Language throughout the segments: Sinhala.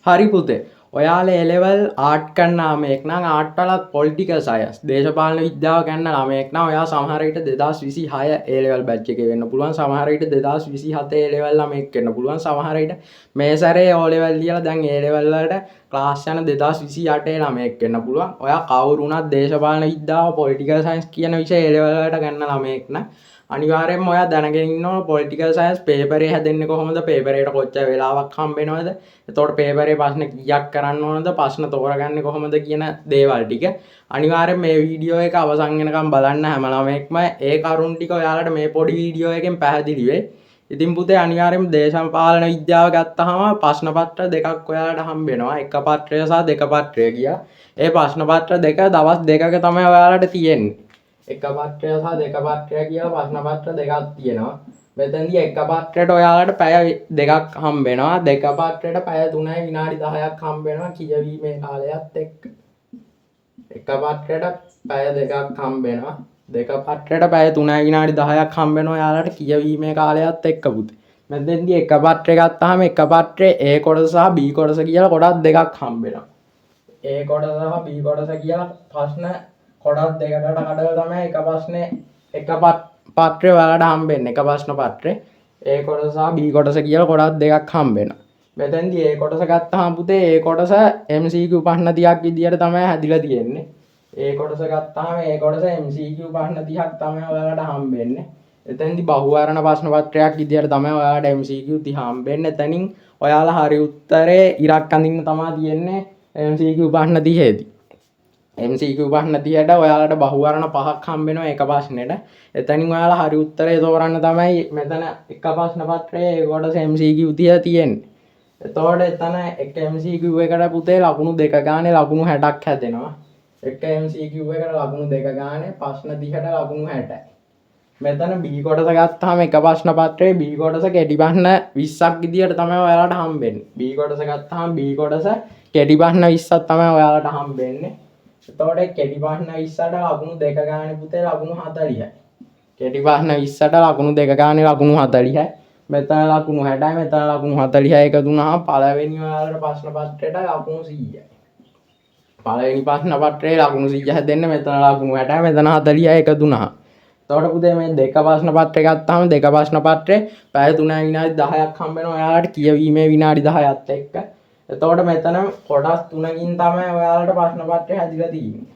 හරි පුතේ. ඔයාලා A level ආර්ට් කරන ළමයෙක් නම් ආර්ට් වලත් පොලිටිකල් සයන්ස් දේශපාලන විද්‍යාව ගන්න ළමයෙක් නම් ඔයා සමහර විට 2026 A level batch එකේ වෙන්න පුළුවන්. සමහර විට 2027 A level ළමයෙක් වෙන්න පුළුවන්. සමහර විට මේ සැරේ O level ලියලා දැන් A level වලට ක්ලාස් යන 2028 ළමයෙක් වෙන්න පුළුවන්. ඔයා කවුරු වුණත් දේශපාලන විද්‍යාව පොලිටිකල් සයන්ස් කියන විෂය A level වලට ගන්න ළමයෙක් නම් අනිවාර්යෙන්ම ඔයා දැනගෙන ඉන්න ඕන පොලිටිකල් සයන්ස් පේපරේ හැදෙන්නේ කොහොමද, පේපරේට කොච්චර වෙලාවක් හම්බ වෙනවද, එතකොට පේපරේ ප්‍රශ්න කීයක් කරන්න ඕනද, ප්‍රශ්න තෝරගන්නේ කොහොමද කියන දේවල් ටික අනිවාර්යෙන් මේ වීඩියෝ එක අවසන් වෙනකම් බලන්න හැම ළමයෙක්ම. ඒ කරුණු ටික ඔයාලට මේ පොඩි වීඩියෝ එකෙන් පැහැදිලි වෙයි. ඉතින් පුතේ අනිවාර්යෙන්ම දේශපාලන විද්‍යාව ගත්තාම ප්‍රශ්න පත්‍ර දෙකක් ඔයාලට හම්බ වෙනවා. එක පත්‍රය සහ දෙක පත්‍රය කියලා. ඒ ප්‍රශ්න පත්‍ර දෙක දවස් දෙකක තමයි ඔයාලට තියෙන්නේ. එක පත්‍රය සහ දෙක පත්‍රය කියලා ප්‍රශ්න පත්‍ර දෙකක් තියෙනවා. මෙතනදී එක පත්‍රයට ඔයාලට පැය දෙකක් හම්බ වෙනවා. දෙක පත්‍රයට පැය 3යි විනාඩි 10ක් හම්බ වෙනවා කියවීමේ කාලයත් එක්ක. එක පත්‍රයට පැය දෙකක් හම්බ වෙනවා. දෙක පත්‍රයට පැය 3යි විනාඩි 10ක් හම්බ වෙනවා ඔයාලට කියවීමේ කාලයත් එක්ක පුතේ. මෙතනදී එක පත්‍රය ගත්තාම එක පත්‍රයේ A කොටස සහ B කොටස කියලා කොටස් දෙකක් හම්බ වෙනවා. A කොටස සහ B කොටස කියලා ප්‍රශ්න කොටස් දෙකකට කඩලා තමයි එක ප්‍රශ්නේ එක පත්‍රය ඔයාලට හම්බෙන්නේ. එක ප්‍රශ්න පත්‍රේ A කොටස සහ B කොටස කියලා කොටස් දෙකක් හම්බ වෙනවා. මෙතෙන්දී A කොටස ගත්තාම පුතේ A කොටස MCQ ප්‍රශ්න 30ක් විදියට තමයි හැදිලා තියෙන්නේ. A කොටස ගත්තාම A කොටස MCQ ප්‍රශ්න 30ක් තමයි ඔයාලට හම්බෙන්නේ. එතෙන්දී බහුවර්ණ ප්‍රශ්න පත්‍රයක් විදියට තමයි ඔයාලට MCQ 30 හම්බෙන්නේ. එතනින් ඔයාලා හරි උත්තරේ ඉරක් අඳින්න තමයි තියෙන්නේ MCQ ප්‍රශ්න 30ේදී. MCQ ප්‍රශ්න 30ට ඔයාලට බහුවර්ණ 5ක් හම්බ වෙනවා එක ප්‍රශ්නෙට. එතනින් ඔයාලා හරි උත්තරේ තෝරන්න තමයි මෙතන එක ප්‍රශ්න පත්‍රයේ ඒ කොටස MCQ 30 තියෙන්නේ. එතකොට එතන එක MCQ එකට පුතේ ලකුණු දෙක ගානේ ලකුණු 60ක් හැදෙනවා. එක MCQ එකට ලකුණු දෙක ගානේ ප්‍රශ්න 30ට ලකුණු 60යි. මෙතන B කොටස ගත්තාම එක ප්‍රශ්න පත්‍රයේ B කොටස කෙටි ප්‍රශ්න 20ක් විදියට තමයි ඔයාලට හම්බෙන්නේ. B කොටස ගත්තාම B කොටස කෙටි ප්‍රශ්න 20ක් තමයි ඔයාලට හම්බෙන්නේ. එතකොට කෙටි ප්‍රශ්න 20ට ලකුණු දෙක ගානේ පුතේ ලකුණු 40යි. කෙටි ප්‍රශ්න 20ට ලකුණු දෙක ගානේ ලකුණු 40යි. මෙතන ලකුණු 60යි, මෙතන ලකුණු 40යි එකතු වුණාම පළවෙනි ඔයාලට ප්‍රශ්න පත්‍රයට ලකුණු 100යි. පළවෙනි ප්‍රශ්න පත්‍රයේ ලකුණු 100 හැදෙන්නේ මෙතන ලකුණු 60යි, මෙතන 40යි එකතු වුණාම. එතකොට පුතේ මේ දෙක ප්‍රශ්න පත්‍රය ගත්තාම දෙක ප්‍රශ්න පත්‍රේ පැය 3යි විනාඩි 10ක් හම්බ වෙනවා ඔයාලට කියවීමේ විනාඩි 10ත් එක්ක. එතකොට මෙතන කොටස් 3කින් තමයි ඔයාලට ප්‍රශ්න පත්‍රය හැදිලා තියෙන්නේ.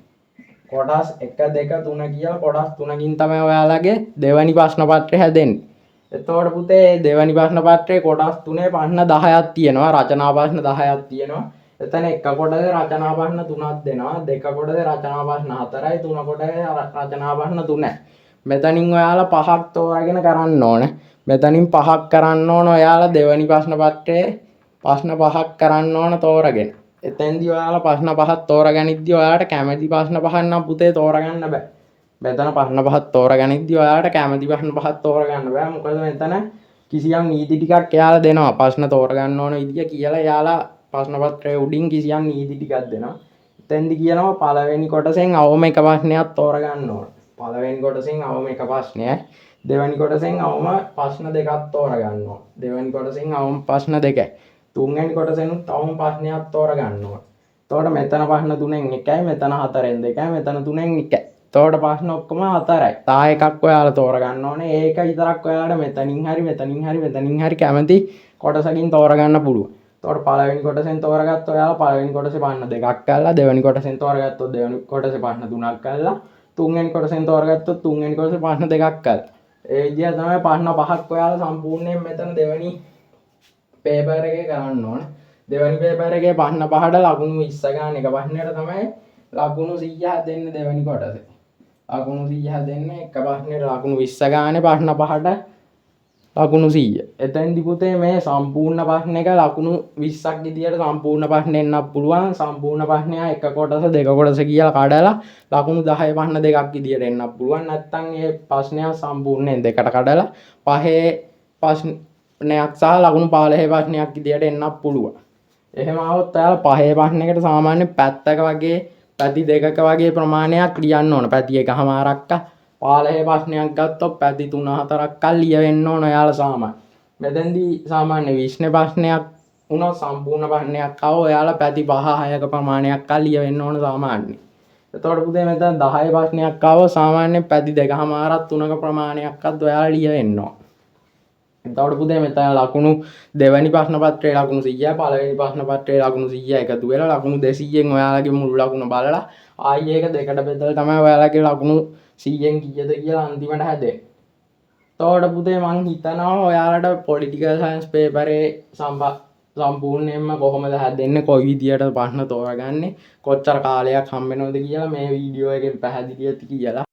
කොටස් 1 2 3 කියලා කොටස් 3කින් තමයි ඔයාලගේ දෙවැනි ප්‍රශ්න පත්‍රය හැදෙන්නේ. එතකොට පුතේ දෙවැනි ප්‍රශ්න පත්‍රයේ කොටස් 3 ප්‍රශ්න 10ක් තියෙනවා. රචනා ප්‍රශ්න 10ක් තියෙනවා. එතන එක කොටසේ රචනා ප්‍රශ්න 3ක් දෙනවා. දෙක කොටසේ රචනා ප්‍රශ්න 4යි, තුන කොටසේ රචනා ප්‍රශ්න 3යි. මෙතනින් ඔයාලා පහක් තෝරාගෙන කරන්න ඕනේ. මෙතනින් පහක් කරන්න ඕන ඔයාලා දෙවැනි ප්‍රශ්න පත්‍රයේ ප්‍රශ්න 5ක් කරන්න ඕන තෝරගෙන. එතෙන්දී ඔයාලා ප්‍රශ්න 5ක් තෝරගනිද්දී ඔයාලට කැමැති ප්‍රශ්න 5ක් නම් පුතේ තෝරගන්න බෑ. මෙතන ප්‍රශ්න 5ක් තෝරගනිද්දී ඔයාලට කැමැති ප්‍රශ්න 5ක් තෝරගන්න බෑ. මොකද මෙතන කිසියම් නීති ටිකක් එයාලා දෙනවා. ප්‍රශ්න තෝරගන්න ඕන විදිය කියලා එයාලා ප්‍රශ්න පත්‍රයේ උඩින් කිසියම් නීති ටිකක් දෙනවා. එතෙන්දී කියනවා පළවෙනි කොටසෙන් අවම එක ප්‍රශ්නයක් තෝරගන්න ඕන. පළවෙනි කොටසෙන් අවම එක ප්‍රශ්නයයි. දෙවැනි කොටසෙන් අවම ප්‍රශ්න දෙකක් තෝරගන්න ඕන. දෙවැනි කොටසෙන් අවම ප්‍රශ්න දෙකයි. තුන්වෙනි කොටසෙනුත් අවම ප්‍රශ්නයක් තෝරගන්න ඕන. එතකොට මෙතන ප්‍රශ්න 3න් එකයි, මෙතන 4න් දෙකයි, මෙතන 3න් එකයි. එතකොට ප්‍රශ්න ඔක්කොම 4යි. තා එකක් ඔයාලා තෝරගන්න ඕනේ. ඒක විතරක් ඔයාලට මෙතනින් හරි කැමති කොටසකින් තෝරගන්න පුළුවන්. එතකොට පළවෙනි කොටසෙන් තෝරගත්ත ඔයාලා පළවෙනි කොටසේ ප්‍රශ්න දෙකක් කරලා, දෙවෙනි කොටසෙන් තෝරගත්තොත් දෙවෙනි කොටසේ ප්‍රශ්න 3ක් කරලා, තුන්වෙනි කොටසෙන් තෝරගත්තොත් තුන්වෙනි කොටසේ ප්‍රශ්න දෙකක් කරලා. ඒ විදිහට තමයි ප්‍රශ්න 5ක් ඔයාලා සම්පූර්ණයෙන් මෙතන දෙවෙනි පේපර් එකේ කරන්න ඕන. දෙවෙනි පේපර් එකේ ප්‍රශ්න 5ට ලකුණු 20 ගන්න එක ප්‍රශ්නෙට තමයි ලකුණු 100 දෙන්නේ දෙවෙනි කොටසේ. ලකුණු 100 දෙන්නේ එක ප්‍රශ්නෙට ලකුණු 20 ගානේ ප්‍රශ්න 5ට ලකුණු 100. එතෙන්දි පුතේ මේ සම්පූර්ණ ප්‍රශ්න එක ලකුණු 20ක් විදියට සම්පූර්ණ ප්‍රශ්න එන්නත් පුළුවන්. සම්පූර්ණ ප්‍රශ්නය එක කොටස දෙක කොටස කියලා කඩලා ලකුණු 10 ප්‍රශ්න දෙකක් විදියට එන්නත් පුළුවන්. නැත්නම් ඒ ප්‍රශ්නය සම්පූර්ණයෙන් දෙකට කඩලා පහේ ප්‍රශ්නයක් සහ ලකුණු 15 ප්‍රශ්නයක් විදියට එන්නත් පුළුවන්. එහෙම આવොත් ඔයාලා පහේ ප්‍රශ්නයකට සාමාන්‍ය පැත්තක වගේ පැති දෙකක වගේ ප්‍රමාණයක් ලියන්න ඕන. පැති එකමාරක්ක 15 ප්‍රශ්නයක් ගත්තොත් පැති 3-4ක් ලියවෙන්න ඕන ඔයාලා සාමාන්‍ය. මෙතෙන්දී සාමාන්‍ය 20 ප්‍රශ්නයක් උනොත් සම්පූර්ණ ප්‍රශ්නයක් ආව ඔයාලා පැති 5-6ක ප්‍රමාණයක් ලියවෙන්න ඕන සාමාන්‍යයෙන්. එතකොට පුතේ මෙතන 10 ප්‍රශ්නයක් ආව සාමාන්‍යයෙන් පැති 2කමාරක් 3ක ප්‍රමාණයක්වත් ඔයාලා ලියවෙන්න ඕන. එතකොට පුතේ මෙතන ලකුණු දෙවැනි ප්‍රශ්න පත්‍රයේ ලකුණු 100යි පළවෙනි ප්‍රශ්න පත්‍රයේ ලකුණු 100යි එකතු වෙලා ලකුණු 200න් ඔයාලගේ මුළු ලකුණ බලලා ආයි ඒක දෙකට බෙදලා තමයි ඔයාලගේ ලකුණු 100න් කීයද කියලා අන්තිමට හැදෙන්නේ. එතකොට පුතේ මං හිතනවා ඔයාලට පොලිටිකල් සයන්ස් පේපරේ සම්පූර්ණයෙන්ම කොහොමද හැදෙන්නේ කොයි විදියට ප්‍රශ්න තෝරගන්නේ කොච්චර කාලයක් හම්බ වෙනවද කියලා මේ වීඩියෝ එකෙන් පැහැදිලිව කියලා